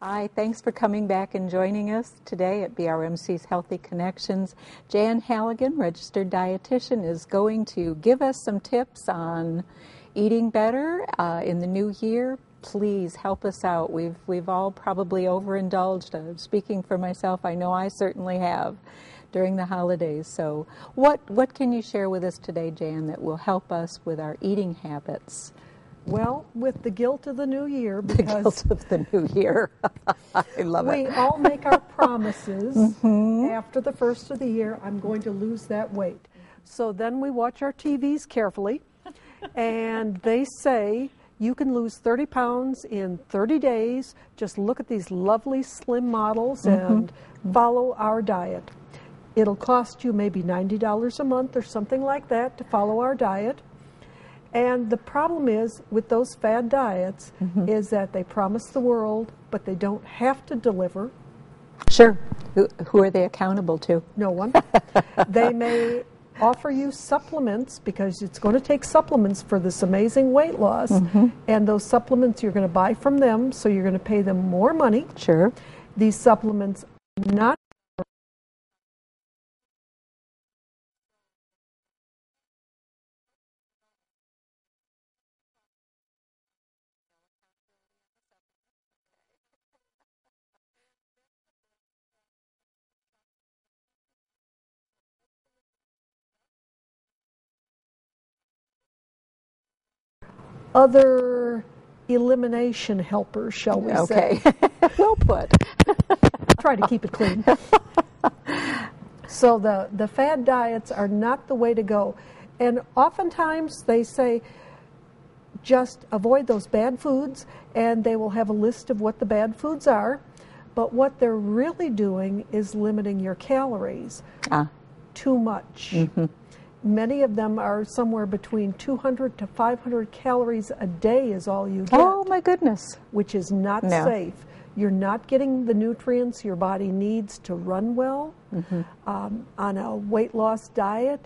Hi, thanks for coming back and joining us today at BRMC's Healthy Connections. Jan Halligan, registered dietitian, is going to give us some tips on eating better in the new year. Please help us out. We've all probably overindulged. Speaking for myself, I know I certainly have during the holidays. So what can you share with us today, Jan, that will help us with our eating habits? Well, with the guilt of the new year, The because guilt of the new year. I love it. we all make our promises after the first of the year, I'm going to lose that weight. So then we watch our TVs carefully, and they say you can lose 30 pounds in 30 days. Just look at these lovely slim models and follow our diet. It'll cost you maybe $90 a month or something like that to follow our diet. And the problem is with those fad diets is that they promise the world, but they don't have to deliver. Sure. Who are they accountable to? No one. They may offer you supplements because it's going to take supplements for this amazing weight loss. And those supplements you're going to buy from them, so you're going to pay them more money. Sure. These supplements are not other elimination helpers, shall we say. Okay. Well put. Try to keep it clean. So the fad diets are not the way to go. And oftentimes they say just avoid those bad foods, and they will have a list of what the bad foods are. But what they're really doing is limiting your calories too much. Many of them are somewhere between 200 to 500 calories a day is all you get. Oh, my goodness. Which is not safe. You're not getting the nutrients your body needs to run well. On a weight loss diet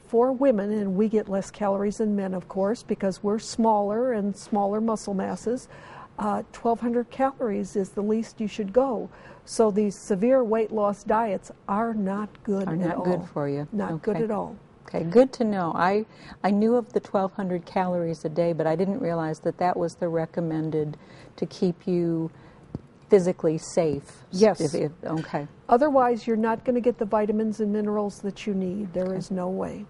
for women, and we get less calories than men, of course, because we're smaller and smaller muscle masses, 1,200 calories is the least you should go. So these severe weight loss diets are not good at all. Are not good for you. Not good at all. Okay, good to know. I knew of the 1,200 calories a day, but I didn't realize that that was the recommended to keep you physically safe. Yes. Okay. Otherwise, you're not going to get the vitamins and minerals that you need. There is no way.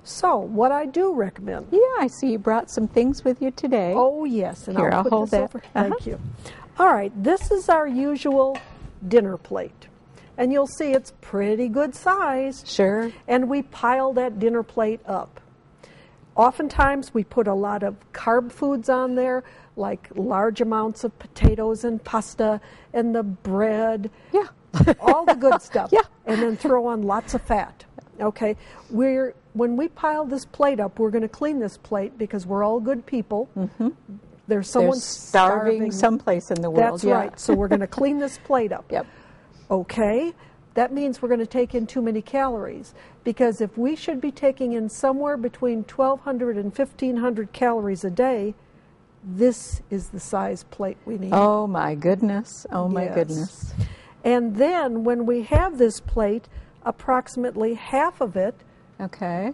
So, what I do recommend. Yeah, I see you brought some things with you today. Oh, yes. And Here, I'll I'll put hold this that. over. Thank you. All right, this is our usual dinner plate. And you'll see it's pretty good size. Sure. And we pile that dinner plate up. Oftentimes we put a lot of carb foods on there, like large amounts of potatoes and pasta and the bread. Yeah. All the good stuff. Yeah. And then throw on lots of fat. Okay. When we pile this plate up, we're going to clean this plate because we're all good people. There's someone starving someplace in the world. That's right. So we're going to clean this plate up. Yep. Okay, that means we're going to take in too many calories, because if we should be taking in somewhere between 1,200 and 1,500 calories a day, this is the size plate we need. Oh my goodness. Oh my Yes. goodness. And then when we have this plate, approximately half of it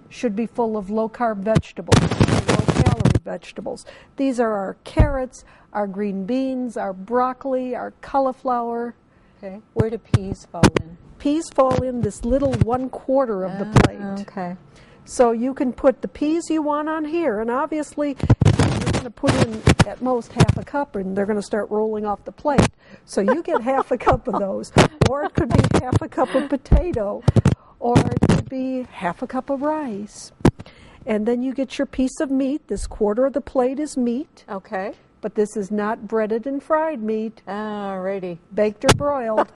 should be full of low-carb vegetables, low-calorie vegetables. These are our carrots, our green beans, our broccoli, our cauliflower. Okay. Where do peas fall in? Peas fall in this little 1/4 of the plate. Okay. So you can put the peas you want on here, and obviously you're going to put in at most half a cup, and they're going to start rolling off the plate. So you get half a cup of those, or it could be half a cup of potato, or it could be half a cup of rice. And then you get your piece of meat. This 1/4 of the plate is meat. Okay. But this is not breaded and fried meat. Alrighty. Baked or broiled.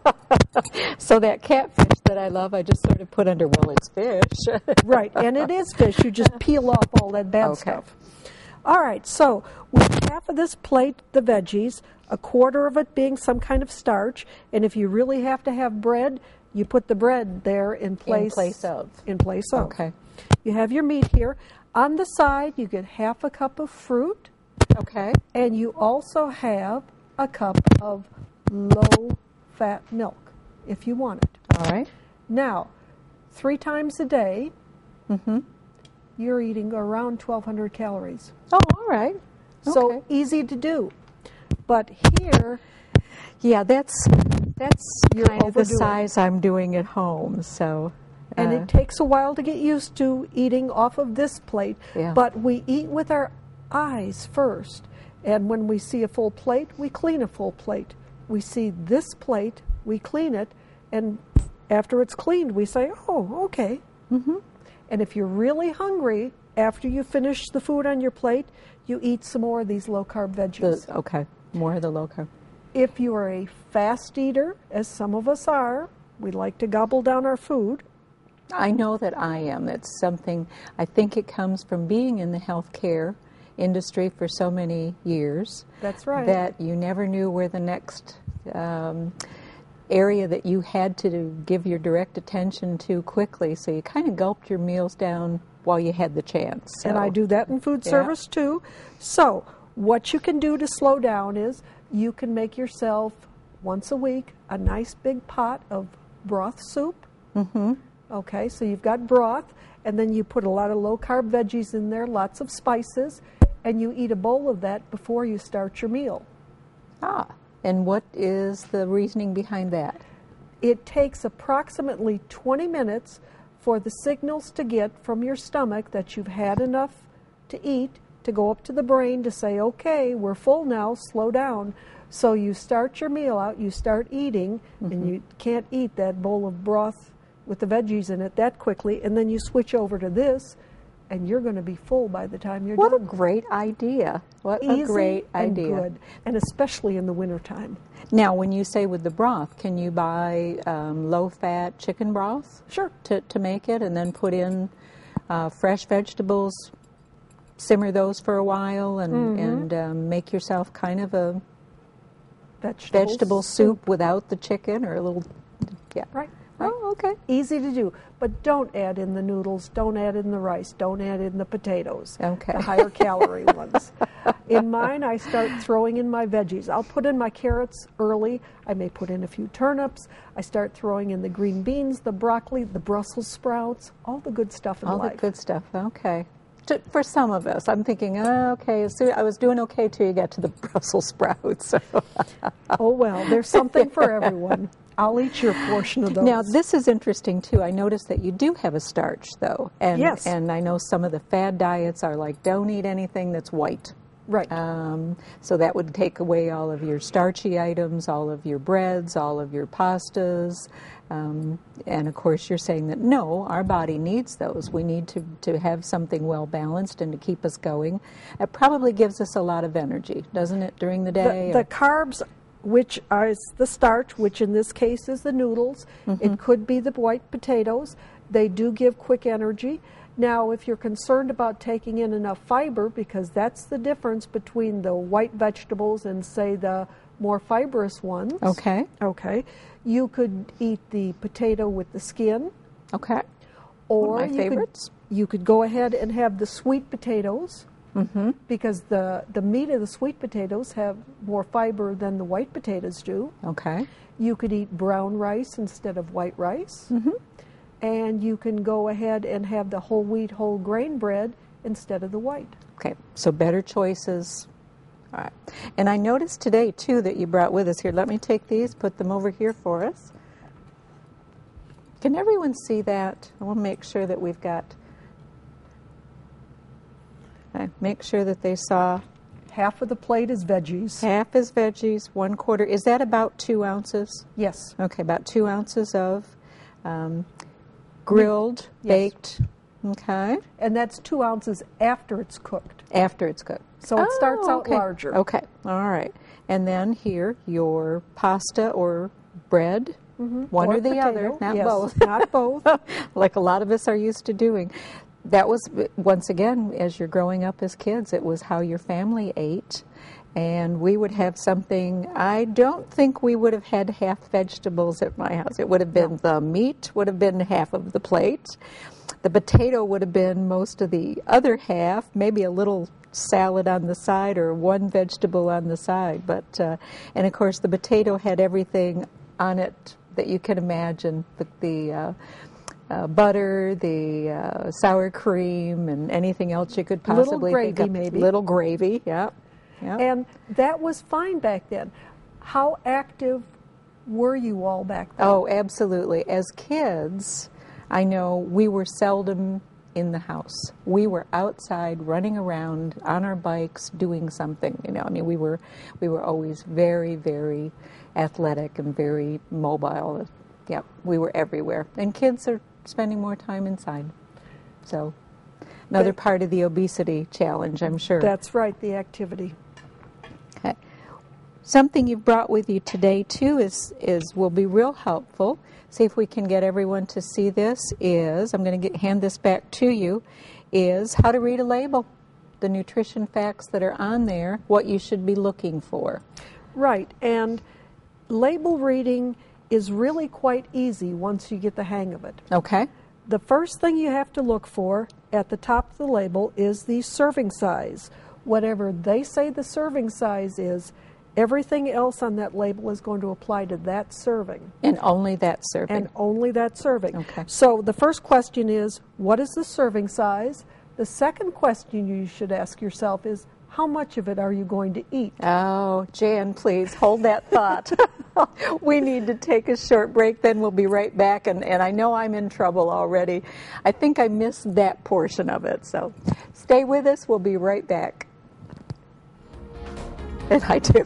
So that catfish that I love, I just sort of put under, well, it's fish. Right, and it is fish. You just peel off all that bad stuff. All right, so with half of this plate, the veggies, 1/4 of it being some kind of starch, and if you really have to have bread, you put the bread there in place of. Okay. You have your meat here. On the side, you get half a cup of fruit. Okay. And you also have a cup of low-fat milk if you want it. All right. Now, 3 times a day, you're eating around 1,200 calories. Oh, all right. So easy to do. But here, yeah, that's you're kind of the overdoing. size I'm doing at home. So, And it takes a while to get used to eating off of this plate. Yeah. But we eat with our eyes first. And when we see a full plate, we clean a full plate. We see this plate, we clean it, and after it's cleaned, we say, oh, okay. And if you're really hungry, after you finish the food on your plate, you eat some more of these low-carb veggies. Okay, more of the low carb. If you are a fast eater, as some of us are, we like to gobble down our food. I know that I am. It's something, I think it comes from being in the healthcare industry for so many years. That's right. That you never knew where the next area that you had to give your direct attention to quickly, so you kind of gulped your meals down while you had the chance. So. And I do that in food service too. So what you can do to slow down is you can make yourself once a week a nice big pot of broth soup. Okay, so you've got broth, and then you put a lot of low-carb veggies in there, lots of spices, and you eat a bowl of that before you start your meal. Ah, and what is the reasoning behind that? It takes approximately 20 minutes for the signals to get from your stomach that you've had enough to eat to go up to the brain to say, okay, we're full now, slow down. So you start your meal out, you start eating, and you can't eat that bowl of broth with the veggies in it that quickly, and then you switch over to this, and you're going to be full by the time you're What done. a great idea. What Easy a great and idea. good, and especially in the wintertime. Now, when you say with the broth, can you buy low-fat chicken broth? Sure. To make it, and then put in fresh vegetables, simmer those for a while, and make yourself kind of a vegetable soup without the chicken, or a little, Right. Oh, okay. Easy to do, but don't add in the noodles, don't add in the rice, don't add in the potatoes, Okay. the higher calorie ones. In mine, I start throwing in my veggies. I'll put in my carrots early. I may put in a few turnips. I start throwing in the green beans, the broccoli, the Brussels sprouts, all the good stuff in All life. the good stuff, okay. For some of us, I'm thinking, okay, so I was doing okay till you get to the Brussels sprouts. Oh, well, there's something for everyone. I'll eat your portion of those. Now, this is interesting, too. I noticed that you do have a starch, though. And, Yes. And I know some of the fad diets are like, don't eat anything that's white. Right. So that would take away all of your starchy items, all of your breads, all of your pastas. And, of course, you're saying that, no, our body needs those. We need to have something well-balanced and to keep us going. It probably gives us a lot of energy, doesn't it, during the day? The carbs, which is the starch, which in this case is the noodles. It could be the white potatoes. They do give quick energy. Now, if you're concerned about taking in enough fiber, because that's the difference between the white vegetables and, say, the more fibrous ones. Okay. Okay. You could eat the potato with the skin. Okay. Or One of my favorites. You could go ahead and have the sweet potatoes. Because the meat of the sweet potatoes have more fiber than the white potatoes do. Okay. You could eat brown rice instead of white rice. And you can go ahead and have the whole wheat, whole grain bread instead of the white. Okay, so better choices. All right. And I noticed today, too, that you brought with us here. Let me take these, put them over here for us. Can everyone see that? I want to make sure that we've got... Okay, make sure that they saw Half of the plate is veggies. half is veggies, 1/4. Is that about 2 ounces? Yes. Okay, about 2 ounces of grilled, Yes. baked. Okay. And that's 2 ounces after it's cooked. After it's cooked. So it starts out okay. larger. Okay, all right. And then here, your pasta or bread, one or the potato. other, not Yes, both. not both. Like a lot of us are used to doing. That was, once again, as you're growing up as kids, it was how your family ate. And we would have something, I don't think we would have had half vegetables at my house. It would have been, the meat would have been half of the plate. The potato would have been most of the other half, maybe a little salad on the side or one vegetable on the side. But and of course the potato had everything on it that you can imagine, the butter, the sour cream, and anything else you could possibly think of. Maybe. Little gravy, yeah. Yep. And that was fine back then. How active were you all back then? Oh, absolutely. As kids, I know we were seldom in the house. We were outside running around on our bikes doing something, you know. I mean, we were always very, very athletic and very mobile. Yep, we were everywhere. And kids are spending more time inside. So another part of the obesity challenge, I'm sure. That's right, the activity. Okay. Something you've brought with you today too will be real helpful. See if we can get everyone to see this. I'm going to hand this back to you. Is how to read a label, the nutrition facts that are on there, what you should be looking for. Right, and label reading is really quite easy once you get the hang of it. Okay. The first thing you have to look for at the top of the label is the serving size. Whatever they say the serving size is, everything else on that label is going to apply to that serving. And only that serving. And only that serving. Okay. So the first question is, what is the serving size? The second question you should ask yourself is, how much of it are you going to eat? Oh, Jan, please hold that thought. We need to take a short break, then we'll be right back. And I know I'm in trouble already. I think I missed that portion of it. So stay with us. We'll be right back. And I do.